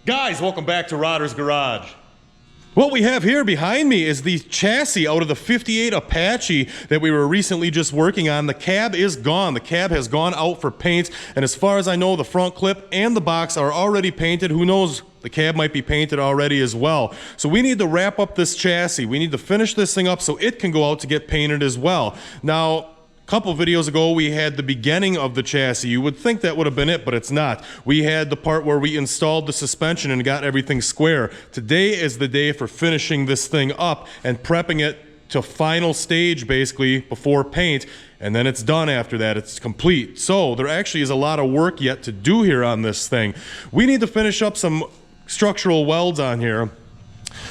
Guys, welcome back to Rodder's Garage. What we have here behind me is the chassis out of the 58 Apache that we were recently just working on. The cab is gone. The cab has gone out for paint, and as far as I know, the front clip and the box are already painted. Who knows, the cab might be painted already as well. So we need to wrap up this chassis. We need to finish this thing up so it can go out to get painted as well. Now, a couple videos ago we had the beginning of the chassis. You would think that would have been it, but it's not. We had the part where we installed the suspension and got everything square. Today is the day for finishing this thing up and prepping it to final stage basically before paint, and then it's done after that. It's complete. So there actually is a lot of work yet to do here on this thing. We need to finish up some structural welds on here.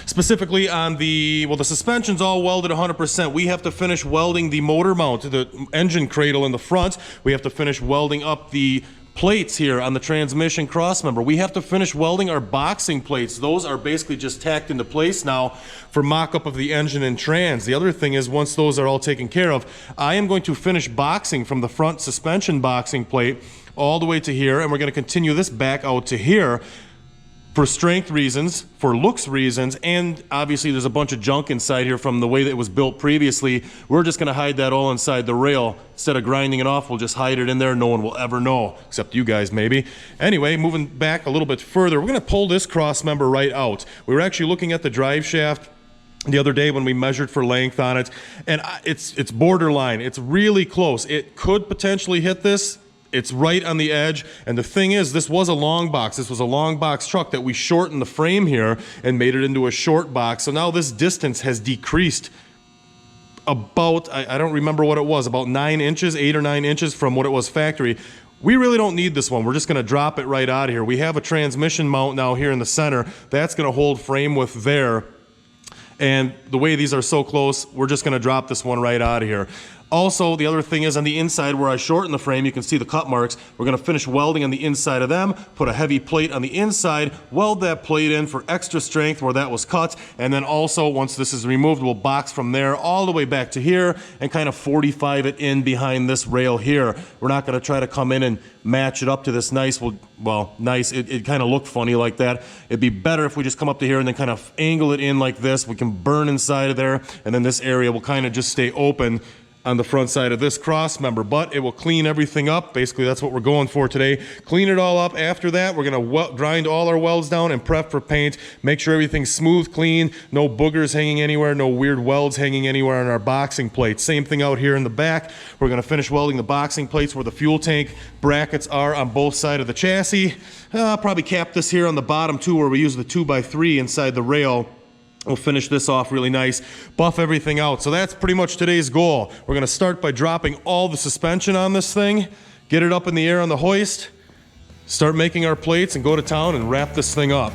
Specifically on the suspension's all welded 100%. We have to finish welding the motor mount, the engine cradle in the front. We have to finish welding up the plates here on the transmission crossmember. We have to finish welding our boxing plates. Those are basically just tacked into place now for mock-up of the engine and trans. The other thing is, once those are all taken care of, I am going to finish boxing from the front suspension boxing plate all the way to here, and we're going to continue this back out to here. For strength reasons, for looks reasons, and obviously there's a bunch of junk inside here from the way that it was built previously. We're just going to hide that all inside the rail. Instead of grinding it off, we'll just hide it in there. No one will ever know, except you guys maybe. Anyway, moving back a little bit further, we're going to pull this cross member right out. We were actually looking at the drive shaft the other day when we measured for length on it, and it's borderline. It's really close. It could potentially hit this. It's right on the edge, and the thing is, this was a long box. This was a long box truck that we shortened the frame here and made it into a short box. So now this distance has decreased about, I don't remember what it was, about 9 inches, 8 or 9 inches from what it was factory. We really don't need this one. We're just gonna drop it right out of here. We have a transmission mount now here in the center. That's gonna hold frame width there. And the way these are so close, we're just gonna drop this one right out of here. Also, the other thing is on the inside where I shorten the frame, you can see the cut marks. We're gonna finish welding on the inside of them, put a heavy plate on the inside, weld that plate in for extra strength where that was cut, and then also, once this is removed, we'll box from there all the way back to here and kind of 45 it in behind this rail here. We're not gonna try to come in and match it up to this nice, nice, it kind of looked funny like that. It'd be better if we just come up to here and then kind of angle it in like this. We can burn inside of there, and then this area will kind of just stay open on the front side of this cross member, but it will clean everything up. Basically, that's what we're going for today. Clean it all up. After that, we're gonna grind all our welds down and prep for paint. Make sure everything's smooth, clean, no boogers hanging anywhere, no weird welds hanging anywhere on our boxing plates. Same thing out here in the back. We're gonna finish welding the boxing plates where the fuel tank brackets are on both sides of the chassis. I'll probably cap this here on the bottom too, where we use the 2x3 inside the rail. We'll finish this off really nice, buff everything out. So that's pretty much today's goal. We're gonna start by dropping all the suspension on this thing, get it up in the air on the hoist, start making our plates, and go to town and wrap this thing up.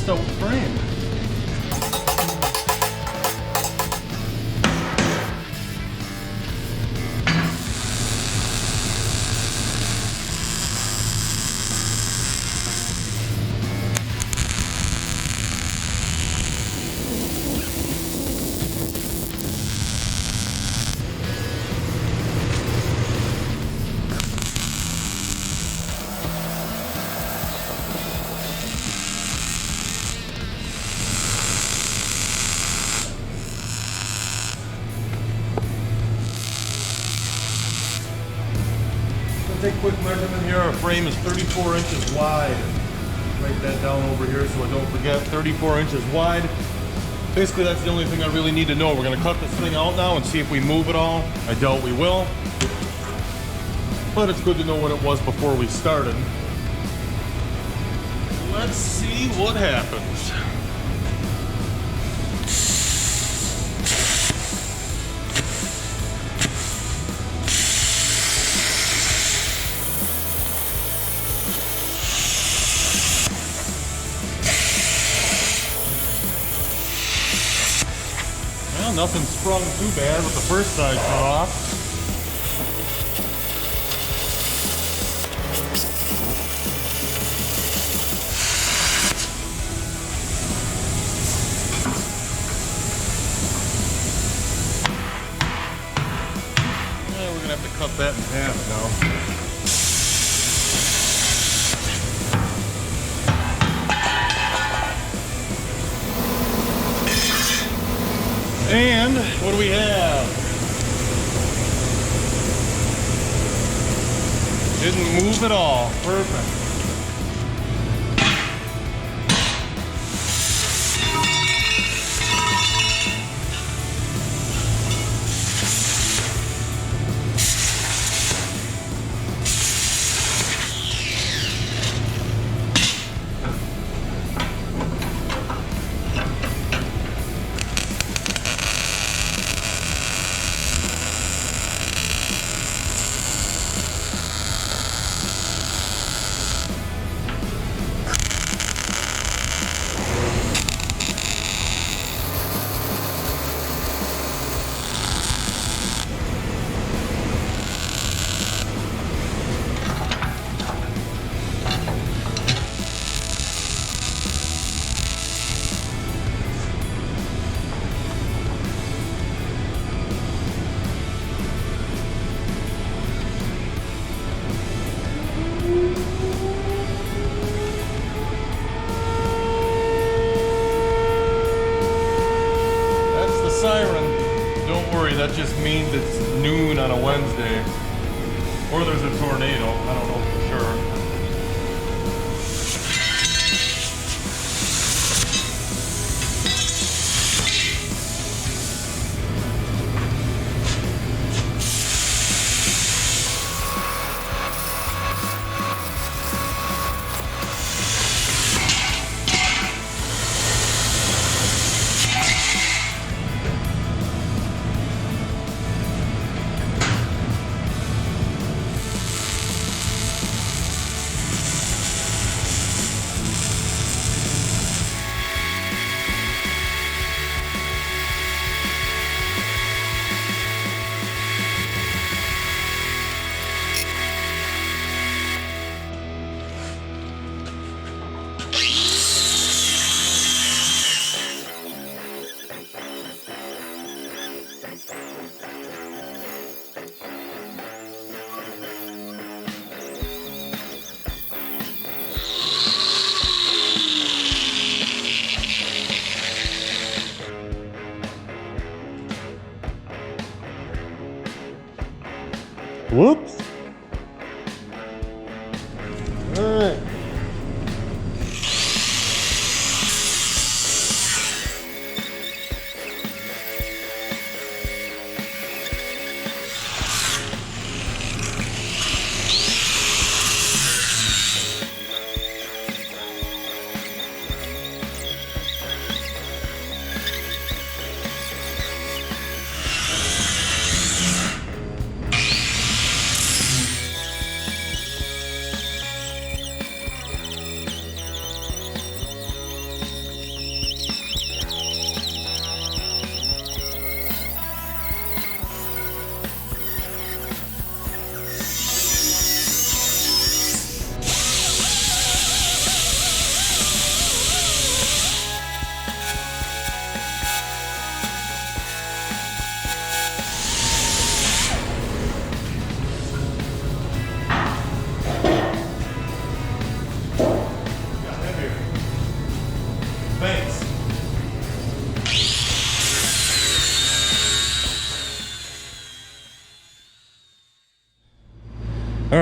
stout frame. Take a quick measurement here. Our frame is 34 inches wide. Write that down over here so I don't forget. 34 inches wide. Basically, that's the only thing I really need to know. We're going to cut this thing out now and see if we move it all. I doubt we will. But it's good to know what it was before we started. Let's see what happens. Nothing sprung too bad with the first side cut off. Yeah, we're gonna have to cut that in half now. And what do we have? Didn't move at all. Perfect. Siren. Don't worry, that just means it's noon on a Wednesday. Or there's a tornado. I don't know for sure.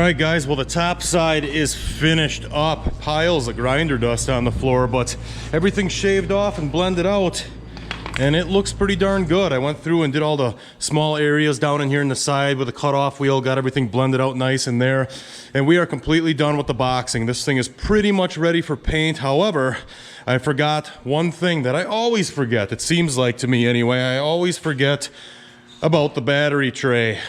right, guys, well, the top side is finished up. Piles of grinder dust on the floor, but everything's shaved off and blended out, and it looks pretty darn good. I went through and did all the small areas down in here in the side with a cutoff wheel, got everything blended out nice in there, and we are completely done with the boxing. This thing is pretty much ready for paint. However, I forgot one thing that I always forget. It seems like, to me anyway, I always forget about the battery tray.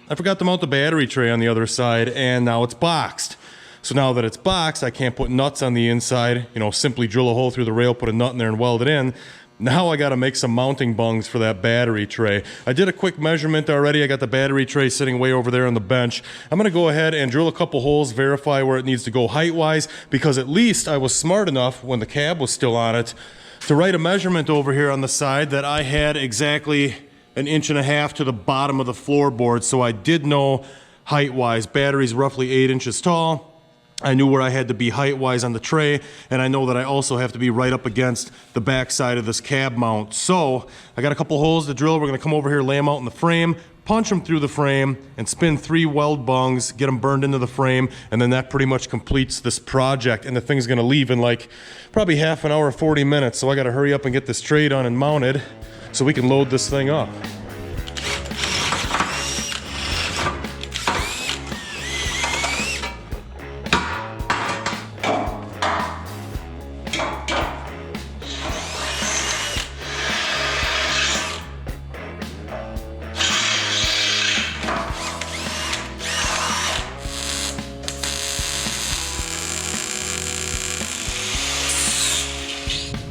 I forgot to mount the battery tray on the other side, and now it's boxed. So now that it's boxed, I can't put nuts on the inside, you know, simply drill a hole through the rail, put a nut in there and weld it in. Now I got to make some mounting bungs for that battery tray. I did a quick measurement already. I got the battery tray sitting way over there on the bench. I'm going to go ahead and drill a couple holes, verify where it needs to go height-wise, because at least I was smart enough when the cab was still on it to write a measurement over here on the side that I had exactly 1.5 inches to the bottom of the floorboard, so I did know height-wise. Battery's roughly 8 inches tall. I knew where I had to be height-wise on the tray, and I know that I also have to be right up against the back side of this cab mount. So I got a couple holes to drill. We're gonna come over here, lay them out in the frame, punch them through the frame, and spin 3 weld bungs, get them burned into the frame, and then that pretty much completes this project. And the thing's gonna leave in like probably half an hour, 40 minutes. So I gotta hurry up and get this tray done and mounted so we can load this thing up.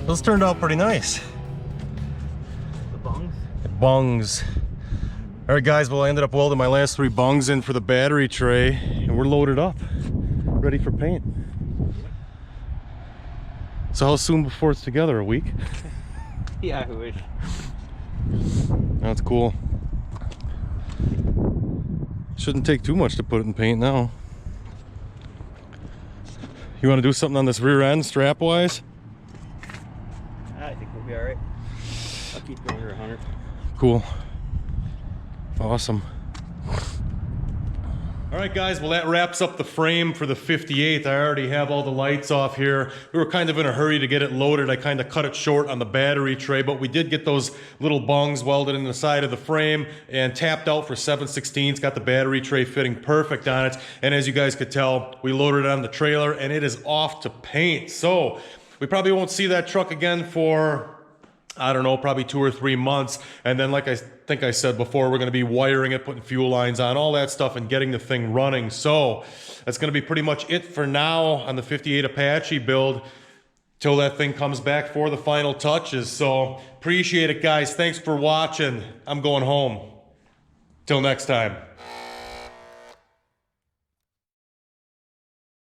Those turned out pretty nice. The bungs? Bungs. All right, guys, well, I ended up welding my last 3 bungs in for the battery tray, and we're loaded up, ready for paint. So how soon before it's together? A week? Yeah, I wish. That's cool. Shouldn't take too much to put it in paint now. You want to do something on this rear end, strap-wise? I think we'll be all right. I'll keep going to 100. Cool. Awesome. All right, guys, well, that wraps up the frame for the 58. I already have all the lights off here. We were kind of in a hurry to get it loaded. I kind of cut it short on the battery tray, but we did get those little bungs welded in the side of the frame and tapped out for 7/16. Got the battery tray fitting perfect on it. And as you guys could tell, we loaded it on the trailer and it is off to paint. So we probably won't see that truck again for, I don't know, probably 2 or 3 months. And then, like I think I said before, we're going to be wiring it, putting fuel lines on, all that stuff, and getting the thing running. So that's going to be pretty much it for now on the 58 Apache build till that thing comes back for the final touches. So appreciate it, guys. Thanks for watching. I'm going home. Till next time.